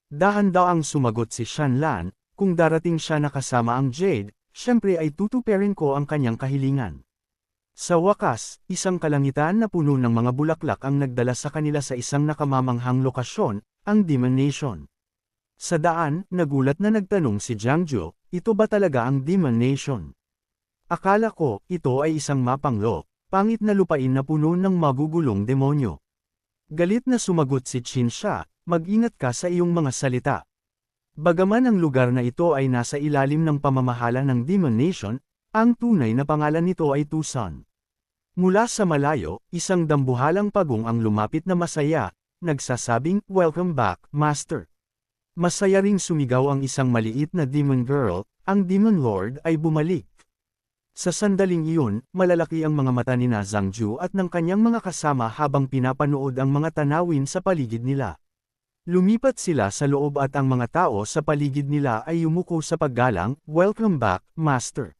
Dahan-daang sumagot si Shanlan, kung darating siya na kasama ang Jade, syempre ay tutuparin ko ang kanyang kahilingan. Sa wakas, isang kalangitan na puno ng mga bulaklak ang nagdala sa kanila sa isang nakamamanghang lokasyon, ang Demon Nation. Sa daan, nagulat na nagtanong si Jiangju, ito ba talaga ang Demon Nation? Akala ko, ito ay isang mapanglo, pangit na lupain na puno ng magugulong demonyo. Galit na sumagot si Qinsha, mag-ingat ka sa iyong mga salita. Bagaman ang lugar na ito ay nasa ilalim ng pamamahala ng Demon Nation, ang tunay na pangalan nito ay Tucson. Mula sa malayo, isang dambuhalang pagong ang lumapit na masaya, nagsasabing, "Welcome back, Master." Masaya ring sumigaw ang isang maliit na demon girl, ang Demon Lord ay bumalik. Sa sandaling iyon, malalaki ang mga mata ni na Zhangju at ng kanyang mga kasama habang pinapanood ang mga tanawin sa paligid nila. Lumipat sila sa loob at ang mga tao sa paligid nila ay yumuko sa paggalang, "Welcome back, Master."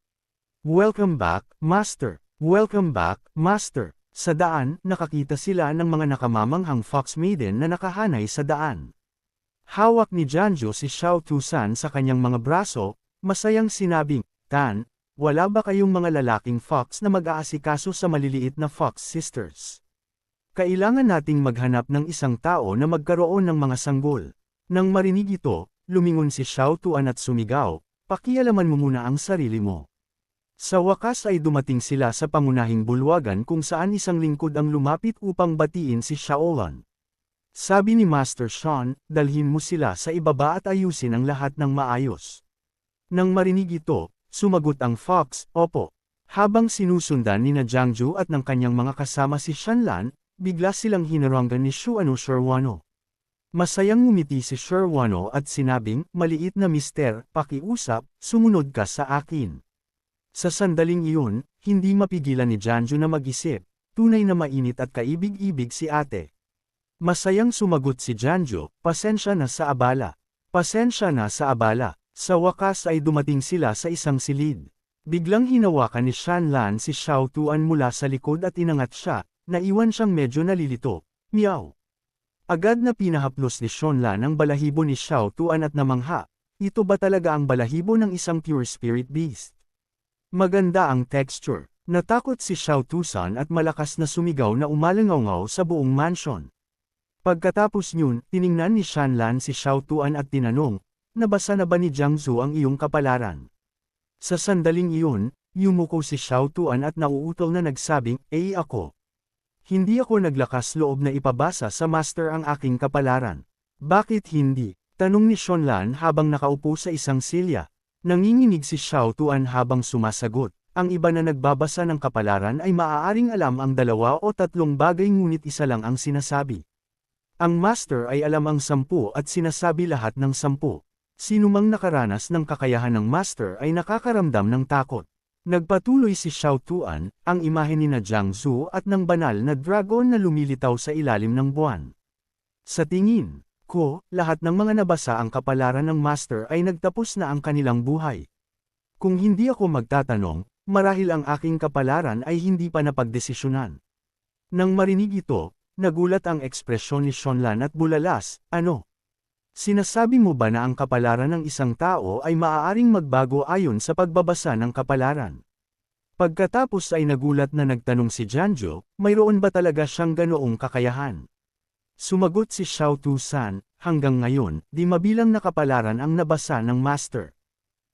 "Welcome back, Master." "Welcome back, Master." Sa daan, nakakita sila ng mga nakamamanghang Fox Maiden na nakahanay sa daan. Hawak ni Jiangju si Xiao Tusan sa kanyang mga braso, masayang sinabing, "Tan, wala ba kayong mga lalaking fox na mag-aasikaso sa maliliit na Fox Sisters? Kailangan nating maghanap ng isang tao na magkaroon ng mga sanggol." Nang marinig ito, lumingon si Xiao Tuan at sumigaw, "Pakialaman mo muna ang sarili mo." Sa wakas ay dumating sila sa pangunahing bulwagan kung saan isang lingkod ang lumapit upang batiin si Shaolan. Sabi ni Master Sean, "Dalhin mo sila sa ibaba at ayusin ang lahat ng maayos." Nang marinig ito, sumagot ang Fox, "Opo." Habang sinusundan ni na Jiangju at ng kanyang mga kasama si Shanlan, bigla silang hinarangan ni Sherwano. Masayang ngumiti si Sherwano at sinabing, "Maliit na mister, pakiusap, sumunod ka sa akin." Sa sandaling iyon, hindi mapigilan ni Jiangju na mag-isip, tunay na mainit at kaibig-ibig si ate. Masayang sumagot si Jiangju, "Pasensya na sa abala." "Pasensya na sa abala." Sa wakas ay dumating sila sa isang silid. Biglang hinawakan ni Shanlan si Xiao Tuan mula sa likod at inangat siya, naiwan siyang medyo nalilito. "Meow." Agad na pinahaplos ni Shanlan ang balahibo ni Xiao Tuan at namangha, ito ba talaga ang balahibo ng isang pure spirit beast? Maganda ang texture. Natakot si Xiao Tusan at malakas na sumigaw na umalangaw sa buong mansion. Pagkatapos niyon, tiningnan ni Shanlan si Xiao Tuan at tinanong, "Nabasa na ba ni Jiangzu ang iyong kapalaran?" Sa sandaling iyon, yumuko si Xiao Tuan at nauutol na nagsabing, ako. Hindi ako naglakas loob na ipabasa sa master ang aking kapalaran." "Bakit hindi?" tanong ni Shanlan habang nakaupo sa isang silya. Nanginginig si Xiao Tuan habang sumasagot, "Ang iba na nagbabasa ng kapalaran ay maaaring alam ang 2 o 3 bagay ngunit isa lang ang sinasabi. Ang master ay alam ang 10 at sinasabi lahat ng 10. Sinumang nakaranas ng kakayahan ng master ay nakakaramdam ng takot." Nagpatuloy si Xiao Tuan, ang imahe ni na Jiangzu at ng banal na dragon na lumilitaw sa ilalim ng buwan. "Sa tingin ko, lahat ng mga nabasa ang kapalaran ng master ay nagtapos na ang kanilang buhay. Kung hindi ako magtatanong, marahil ang aking kapalaran ay hindi pa napagdesisyonan." Nang marinig ito, nagulat ang ekspresyon ni Shanlan at bulalas, "Ano? Sinasabi mo ba na ang kapalaran ng isang tao ay maaaring magbago ayon sa pagbabasa ng kapalaran?" Pagkatapos ay nagulat na nagtanong si Jiangju, mayroon ba talaga siyang ganoong kakayahan? Sumagot si Xiao Tusan, "Hanggang ngayon, di mabilang na kapalaran ang nabasa ng master.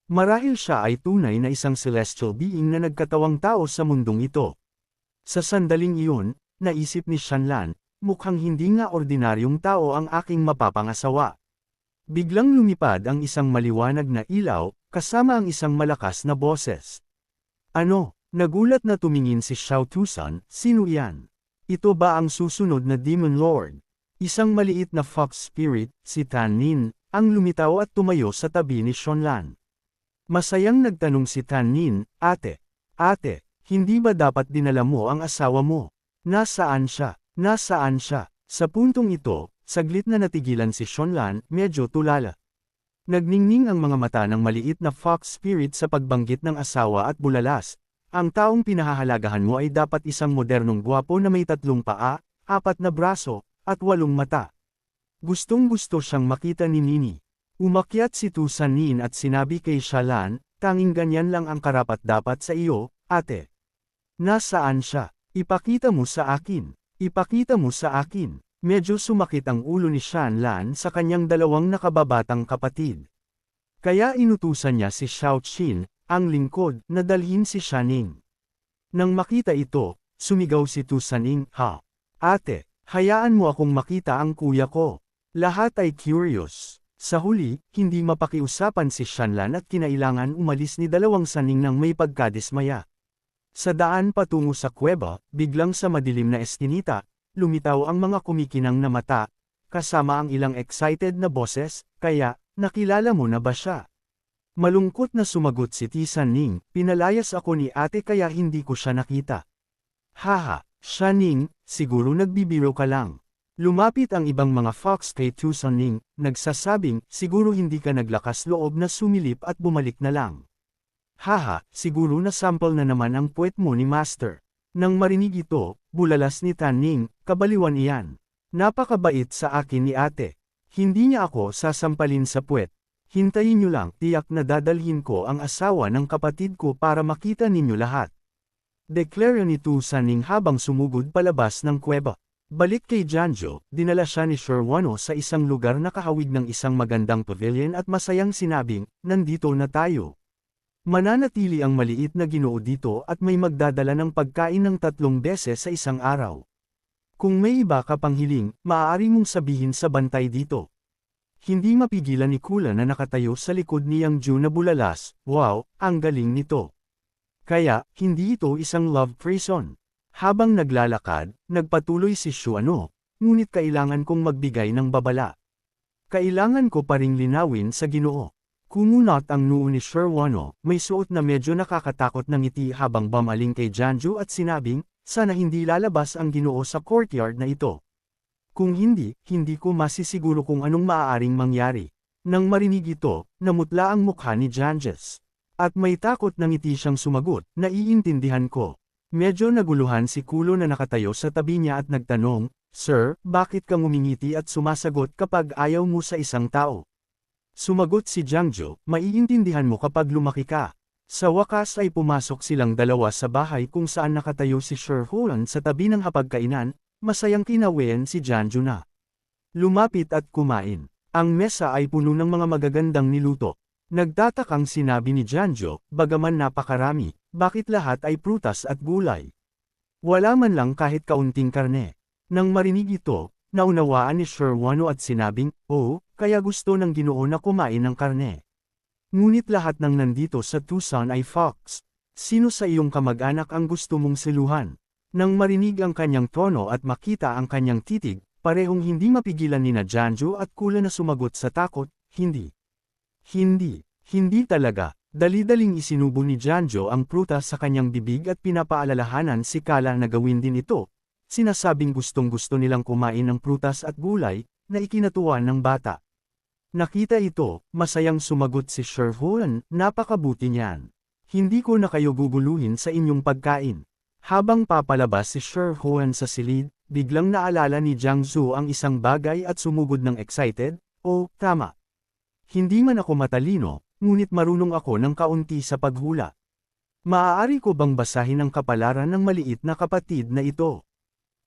Marahil siya ay tunay na isang celestial being na nagkatawang tao sa mundong ito." Sa sandaling iyon, naisip ni Shanlan, mukhang hindi nga ordinaryong tao ang aking mapapangasawa. Biglang lumipad ang isang maliwanag na ilaw, kasama ang isang malakas na boses. "Ano?" Nagulat na tumingin si Xiao Tusan, "Sino yan? Ito ba ang susunod na Demon Lord?" Isang maliit na fox spirit, si Tan Nin, ang lumitaw at tumayo sa tabi ni Shanlan. Masayang nagtanong si Tan Nin, Ate, hindi ba dapat dinala mo ang asawa mo? Nasaan siya? Nasaan siya?" Sa puntong ito, saglit na natigilan si Shanlan, medyo tulala. Nagningning ang mga mata ng maliit na fox spirit sa pagbanggit ng asawa at bulalas, "Ang taong pinahahalagahan mo ay dapat isang modernong gwapo na may 3 paa, 4 na braso, at 8 mata. Gustong-gusto siyang makita ni Nini. Umakyat si Tu Sanin at sinabi kay Shalan, tanging ganyan lang ang karapat-dapat sa iyo, ate. Nasaan siya? Ipakita mo sa akin. Ipakita mo sa akin. Medyo sumakit ang ulo ni Shanlan sa kanyang dalawang nakababatang kapatid. Kaya inutusan niya si Xiao Qin, ang lingkod, na dalhin si Shaning. Nang makita ito, sumigaw si Tu Saning, ha? Ate, hayaan mo akong makita ang kuya ko. Lahat ay curious. Sa huli, hindi mapakiusapan si Shanlan at kinailangan umalis ni dalawang saning nang may pagkadismaya. Sa daan patungo sa kuweba, biglang sa madilim na eskinita, lumitaw ang mga kumikinang na mata, kasama ang ilang excited na boses, kaya, nakilala mo na ba siya? Malungkot na sumagot si Tisan Ning, pinalayas ako ni ate kaya hindi ko siya nakita. Haha, Shaning, siguro nagbibiro ka lang. Lumapit ang ibang mga fox kay Tisan Ning, nagsasabing, siguro hindi ka naglakas loob na sumilip at bumalik na lang. Haha, siguro na sample na naman ang puwet mo ni Master. Nang marinig ito, bulalas ni Tan Ning, kabaliwan iyan. Napakabait sa akin ni ate. Hindi niya ako sasampalin sa puwet. Hintayin niyo lang, tiyak na dadalhin ko ang asawa ng kapatid ko para makita ninyo lahat. Deklara ni Tu Saning habang sumugod palabas ng kuweba. Balik kay Janjo, dinala siya ni Sherwano sa isang lugar na kahawig ng isang magandang pavilion at masayang sinabing, nandito na tayo. Mananatili ang maliit na Ginoo dito at may magdadala ng pagkain ng 3 beses sa isang araw. Kung may iba ka pang hiling, maaari mong sabihin sa bantay dito. Hindi mapigilan ni Kula na nakatayo sa likod ni Yang Ju na bulalas, wow, ang galing nito. Kaya, hindi ito isang love prison. Habang naglalakad, nagpatuloy si Shuano, ngunit kailangan kong magbigay ng babala. Kailangan ko pa ring linawin sa Ginoo. Kumunot ang noo ni Sherwano, may suot na medyo nakakatakot na ngiti habang bumaling kay Janju at sinabing, sana hindi lalabas ang Ginoo sa courtyard na ito. Kung hindi, hindi ko masisiguro kung anong maaaring mangyari. Nang marinig ito, namutla ang mukha ni Janjes. At may takot na ngiti siyang sumagot, naiintindihan ko. Medyo naguluhan si Kulo na nakatayo sa tabi niya at nagtanong, Sir, bakit ka ngumingiti at sumasagot kapag ayaw mo sa isang tao? Sumagot si Jangjo, maiintindihan mo kapag lumaki ka. Sa wakas ay pumasok silang dalawa sa bahay kung saan nakatayo si Sherhuan sa tabi ng hapagkainan, masayang kinawayan si Janjo na. Lumapit at kumain. Ang mesa ay puno ng mga magagandang niluto. Nagtatakang sinabi ni Janjo, bagaman napakarami, bakit lahat ay prutas at gulay? Wala man lang kahit kaunting karne. Nang marinig ito, naunawaan ni Sherwano at sinabing, oh, kaya gusto ng Ginoo na kumain ng karne. Ngunit lahat ng nandito sa Tucson ay fox. Sino sa iyong kamag-anak ang gusto mong siluhan? Nang marinig ang kanyang tono at makita ang kanyang titig, parehong hindi mapigilan ni na Janjo at Kula na sumagot sa takot, hindi. Hindi talaga. Dali-daling isinubo ni Janjo ang prutas sa kanyang bibig at pinapaalalahanan si Kala na gawin din ito. Sinasabing gustong-gusto nilang kumain ng prutas at gulay, na ikinatuwa ng bata. Nakita ito, masayang sumagot si Sherhuan, napakabuti niyan. Hindi ko na kayo guguluhin sa inyong pagkain. Habang papalabas si Sherhuan sa silid, biglang naalala ni Jiangsu ang isang bagay at sumugod ng excited, oh, tama. Hindi man ako matalino, ngunit marunong ako ng kaunti sa paghula. Maaari ko bang basahin ang kapalaran ng maliit na kapatid na ito?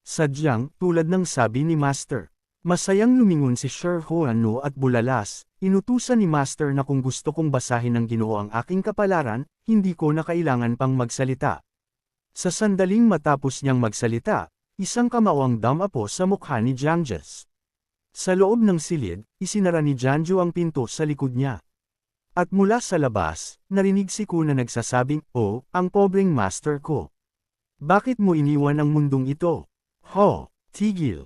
Sadyang, tulad ng sabi ni Master. Masayang lumingon si Sherhuano at bulalas, inutusan ni Master na kung gusto kong basahin ng Ginoo ang aking kapalaran, hindi ko na kailangan pang magsalita. Sa sandaling matapos niyang magsalita, isang kamawang damapo sa mukha ni Jangjes. Sa loob ng silid, isinara ni Janjo ang pinto sa likod niya. At mula sa labas, narinig si Ku na nagsasabing, oh, ang pobreng Master ko. Bakit mo iniwan ang mundong ito? Ho, tigil.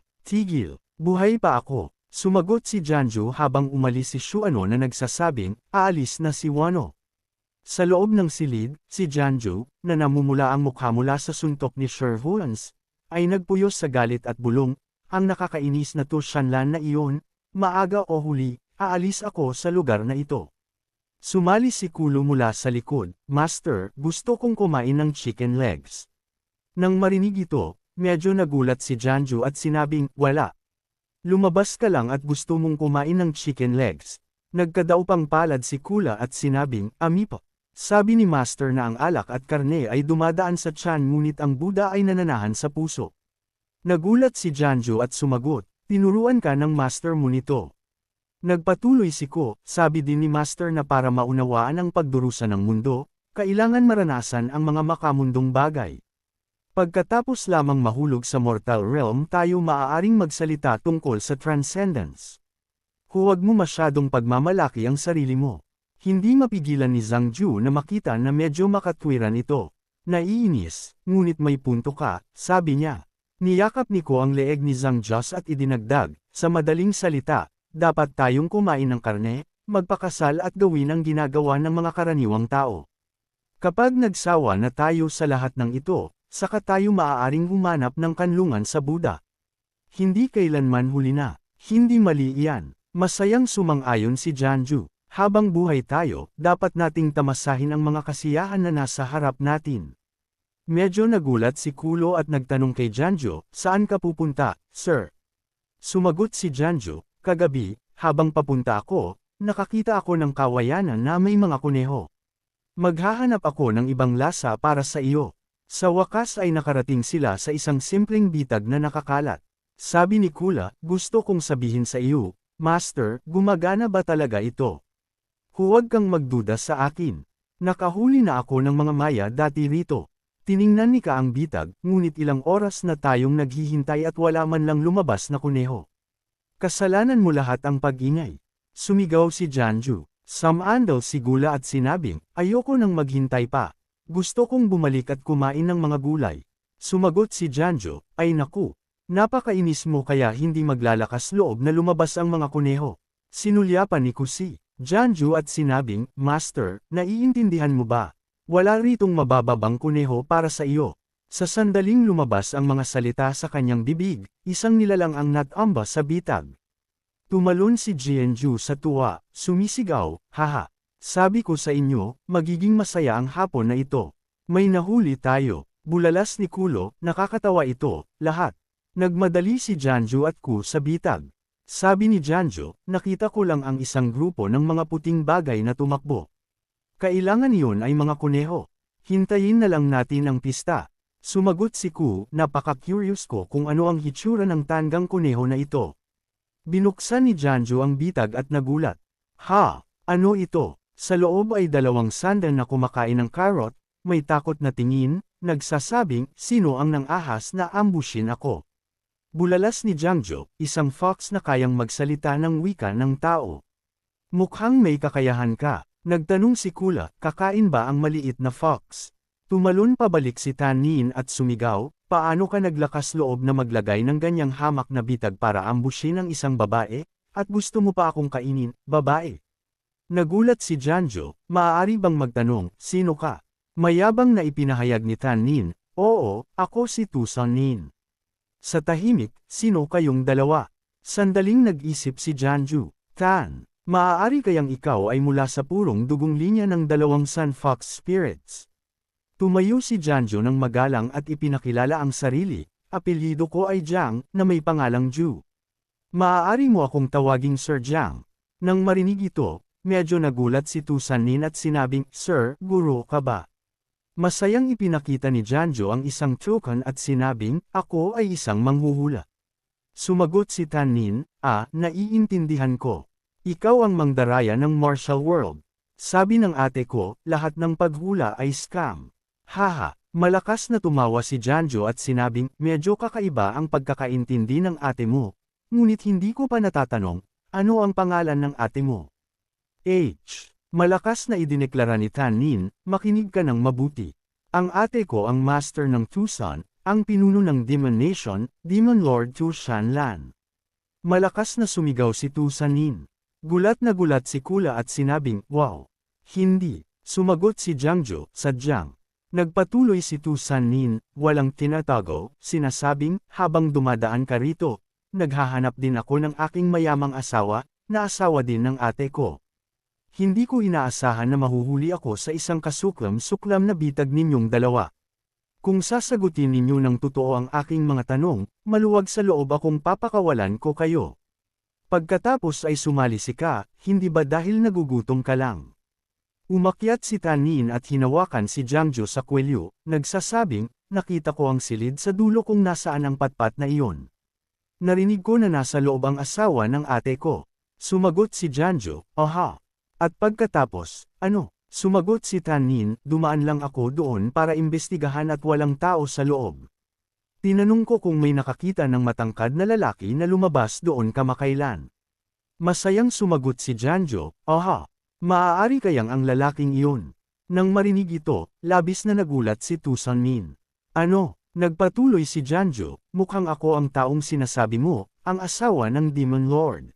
Buhay pa ako, sumagot si Janjo habang umalis si Shuano na nagsasabing, aalis na si Wano. Sa loob ng silid, si Janjo, na namumula ang mukha mula sa suntok ni Sherhuans, ay nagpuyos sa galit at bulong, ang nakakainis na to Shanlan na iyon, maaga o huli, aalis ako sa lugar na ito. Sumali si Kulo mula sa likod, Master, gusto kong kumain ng chicken legs. Nang marinig ito, medyo nagulat si Janjo at sinabing, wala. Lumabas ka lang at gusto mong kumain ng chicken legs. Nagkadaupang palad si Kula at sinabing, Ami po. Sabi ni Master na ang alak at karne ay dumadaan sa tiyan ngunit ang Buddha ay nananahan sa puso. Nagulat si Janju at sumagot, tinuruan ka ng Master mo nito. Nagpatuloy si Ko, sabi din ni Master na para maunawaan ang pagdurusa ng mundo, kailangan maranasan ang mga makamundong bagay. Pagkatapos lamang mahulog sa mortal realm tayo maaaring magsalita tungkol sa transcendence. Huwag mo masyadong pagmamalaki ang sarili mo. Hindi mapigilan ni Zhang Ju na makita na medyo makatwiran ito. Naiinis, ngunit may punto ka, sabi niya. Niyakap ni Ko ang leeg ni Zhang Just at idinagdag, sa madaling salita, dapat tayong kumain ng karne, magpakasal at gawin ang ginagawa ng mga karaniwang tao. Kapag nagsawa na tayo sa lahat ng ito, saka tayo maaaring humanap ng kanlungan sa Buddha. Hindi kailanman huli na. Hindi mali iyan. Masayang sumang-ayon si Janju. Habang buhay tayo, dapat nating tamasahin ang mga kasiyahan na nasa harap natin. Medyo nagulat si Kulo at nagtanong kay Janju, saan ka pupunta, sir? Sumagot si Janju, kagabi, habang papunta ako, nakakita ako ng kawayanan na may mga kuneho. Maghahanap ako ng ibang lasa para sa iyo. Sa wakas ay nakarating sila sa isang simpleng bitag na nakakalat. Sabi ni Kula, gusto kong sabihin sa iyo, Master, gumagana ba talaga ito? Huwag kang magduda sa akin. Nakahuli na ako ng mga maya dati rito. Tiningnan ni Ka ang bitag, ngunit ilang oras na tayong naghihintay at wala man lang lumabas na kuneho. Kasalanan mo lahat ang pag-ingay. Sumigaw si Janju. Samandal si Gula at sinabing, ayoko nang maghintay pa. Gusto kong bumalik at kumain ng mga gulay. Sumagot si Janju, ay naku. Napakainis mo kaya hindi maglalakas loob na lumabas ang mga kuneho. Sinulyapan ni Kusi. Janju at sinabing, Master, naiintindihan mo ba? Wala ritong mabababang kuneho para sa iyo. Sa sandaling lumabas ang mga salita sa kanyang bibig, isang nilalang ang natamba sa bitag. Tumalon si Jianju sa tuwa, sumisigaw, haha. Sabi ko sa inyo, magiging masaya ang hapon na ito. May nahuli tayo. Bulalas ni Kulo, nakakatawa ito, lahat. Nagmadali si Janju at Ku sa bitag. Sabi ni Janju, nakita ko lang ang isang grupo ng mga puting bagay na tumakbo. Kailangan iyon ay mga kuneho. Hintayin na lang natin ang pista. Sumagot si Ku, napaka-curious ko kung ano ang hitsura ng tanggang kuneho na ito. Binuksan ni Janju ang bitag at nagulat. Ha, ano ito? Sa loob ay dalawang sandal na kumakain ng carrot, may takot na tingin, nagsasabing, sino ang nang-ahas na ambushin ako? Bulalas ni Janju, isang fox na kayang magsalita ng wika ng tao. Mukhang may kakayahan ka. Nagtanong si Kula, kakain ba ang maliit na fox? Tumalon pabalik si Tanin at sumigaw, paano ka naglakas loob na maglagay ng ganyang hamak na bitag para ambushin ang isang babae, at gusto mo pa akong kainin, babae? Nagulat si Janju, maaari bang magtanong, sino ka? Mayabang na ipinahayag ni Tanin, oo, ako si Tusanin. Sa tahimik, sino kayong dalawa? Sandaling nag-isip si Janju. Tan, maaari kayang ikaw ay mula sa purong dugong linya ng dalawang Sun Fox Spirits. Tumayo si Janju ng magalang at ipinakilala ang sarili. Apelyido ko ay Jiang, na may pangalang Ju. Maaari mo akong tawaging Sir Jiang. Nang marinig ito, medyo nagulat si Tusanin at sinabing, Sir, guro ka ba? Masayang ipinakita ni Janju ang isang token at sinabing, ako ay isang manghuhula. Sumagot si Tanin, naiintindihan ko. Ikaw ang mangdaraya ng martial world. Sabi ng ate ko, lahat ng paghula ay scam. Haha, malakas na tumawa si Janju at sinabing, medyo kakaiba ang pagkakaintindi ng ate mo. Ngunit hindi ko pa natatanong, ano ang pangalan ng ate mo? H. Malakas na idineklara ni Tanin, makinig ka ng mabuti. Ang ate ko ang master ng Tucson, ang pinuno ng Demon Nation, Demon Lord Tu Shanlan. Malakas na sumigaw si Tusanin. Gulat na gulat si Kula at sinabing, wow. Hindi. Sumagot si Jiangju, sadyang. Nagpatuloy si Tusanin, walang tinatago, sinasabing, habang dumadaan ka rito, naghahanap din ako ng aking mayamang asawa, na asawa din ng ate ko. Hindi ko inaasahan na mahuhuli ako sa isang kasuklam-suklam na bitag ninyong dalawa. Kung sasagutin ninyo ng totoo ang aking mga tanong, maluwag sa loob akong papakawalan ko kayo. Pagkatapos ay sumali si Ka, hindi ba dahil nagugutom ka lang? Umakyat si Tanin at hinawakan si Jiangju sa kwelyo, nagsasabing, nakita ko ang silid sa dulo kung nasaan ang patpat na iyon. Narinig ko na nasa loob ang asawa ng ate ko. Sumagot si Jiangju, aha. At pagkatapos, ano? Sumagot si Tanin, dumaan lang ako doon para imbestigahan at walang tao sa loob. Tinanong ko kung may nakakita ng matangkad na lalaki na lumabas doon kamakailan. Masayang sumagot si Jiangju, aha. Maaari kayang ang lalaking iyon. Nang marinig ito, labis na nagulat si Tu Sanmin. Ano? Nagpatuloy si Jiangju, mukhang ako ang taong sinasabi mo, ang asawa ng Demon Lord.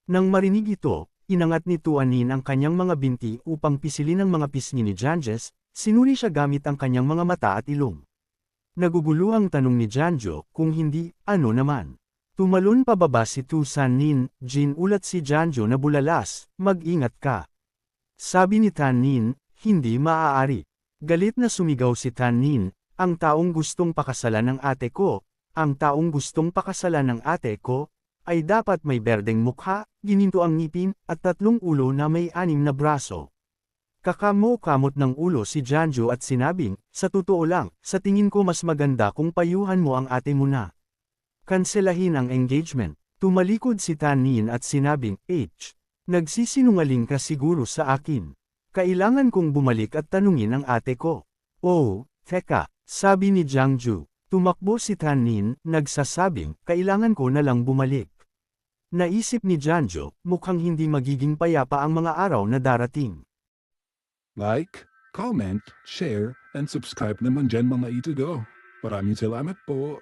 Nang marinig ito, inangat ni Tuanin ang kanyang mga binti upang pisilin ang mga pisngi ni Janjes, sinuri siya gamit ang kanyang mga mata at ilong. Nagugulo ang tanong ni Jiangju, kung hindi, ano naman? Tumalon pababa si Tu Sanmin, ulat si Jiangju na bulalas, mag-ingat ka. Sabi ni Tanin, hindi maaari. Galit na sumigaw si Tanin, ang taong gustong pakasalan ng ate ko, ang taong gustong pakasalan ng ate ko, ay dapat may berdeng mukha, gininto ang ngipin, at 3 ulo na may 6 na braso. Kakamo-kamot ng ulo si Jiangju at sinabing, sa totoo lang, sa tingin ko mas maganda kung payuhan mo ang ate mo na. Kanselahin ang engagement. Tumalikod si Tanin at sinabing, nagsisinungaling ka siguro sa akin. Kailangan kong bumalik at tanungin ang ate ko. Oh, teka, sabi ni Jiangju. Tumakbo si Tanin, nagsasabing, kailangan ko na lang bumalik. Naisip ni Jiangju, mukhang hindi magiging payapa ang mga araw na darating. Like, comment, share, and subscribe naman dyan mga itudo. Maraming salamat po.